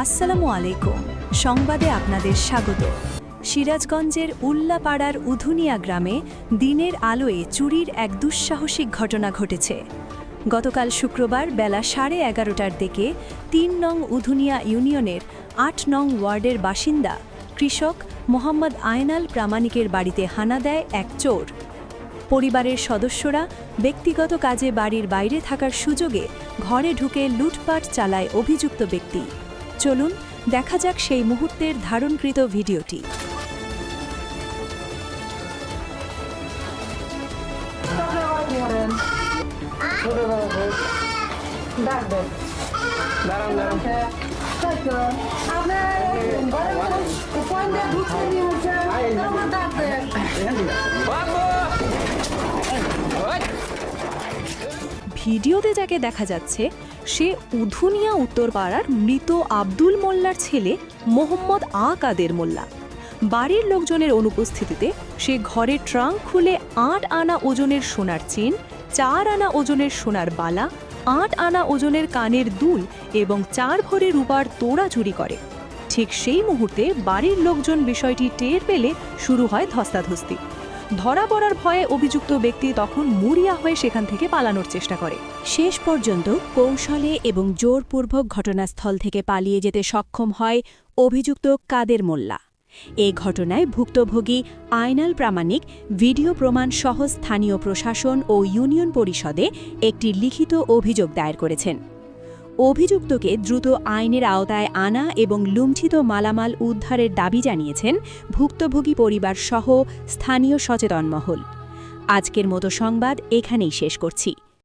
আসসালামু আলাইকুম। সংবাদে আপনাদের স্বাগত। সিরাজগঞ্জের উল্লাপাড়ার উধুনিয়া গ্রামে দিনের আলোয় চুরির এক দুঃসাহসিক ঘটনা ঘটেছে। গতকাল শুক্রবার বেলা 11:30টার দিকে ৩ নং উধুনিয়া ইউনিয়নের ৮ নং ওয়ার্ডের বাসিন্দা কৃষক মোহাম্মদ আয়নাল প্রামাণিকের বাড়িতে হানা দেয় এক চোর। পরিবারের সদস্যরা ব্যক্তিগত কাজে বাড়ির বাইরে থাকার সুযোগে ঘরে ঢুকে লুটপাট চালায় অভিযুক্ত ব্যক্তি। চলুন দেখা যাক সেই মুহূর্তের ধারণকৃত ভিডিওটি। ভিডিওতে যাকে দেখা যাচ্ছে সে উধুনিয়া উত্তরপাড়ার মৃত আব্দুল মোল্লার ছেলে মোহাম্মদ কাদের মোল্লা। বাড়ির লোকজনের অনুপস্থিতিতে সে ঘরের ট্রাঙ্ক খুলে ৮ আনা ওজনের সোনার চেন, ৪ আনা ওজনের সোনার বালা, ৮ আনা ওজনের কানের দুল এবং ৪ ভরি রূপার তোড়া চুরি করে। ঠিক সেই মুহূর্তে বাড়ির লোকজন বিষয়টি টের পেলে শুরু হয় ধস্তাধস্তি। ধরা পড়ার ভয়ে অভিযুক্ত ব্যক্তি তখন মরিয়া হয়ে সেখান থেকে পালানোর চেষ্টা করে। শেষ পর্যন্ত কৌশলে এবং জোরপূর্বক ঘটনাস্থল থেকে পালিয়ে যেতে সক্ষম হয় অভিযুক্ত কাদের মোল্লা। এই ঘটনায় ভুক্তভোগী আয়নাল প্রামাণিক ভিডিও প্রমাণ সহ স্থানীয় প্রশাসন ও ইউনিয়ন পরিষদে একটি লিখিত অভিযোগ দায়ের করেছেন। অভিযুক্তকে দ্রুত আইনের আওতায় আনা এবং লুণ্ঠিত মালামাল উদ্ধারের দাবি জানিয়েছেন ভুক্তভোগী পরিবার সহ স্থানীয় সচেতন মহল। আজকের মতো সংবাদ এখানেই শেষ করছি।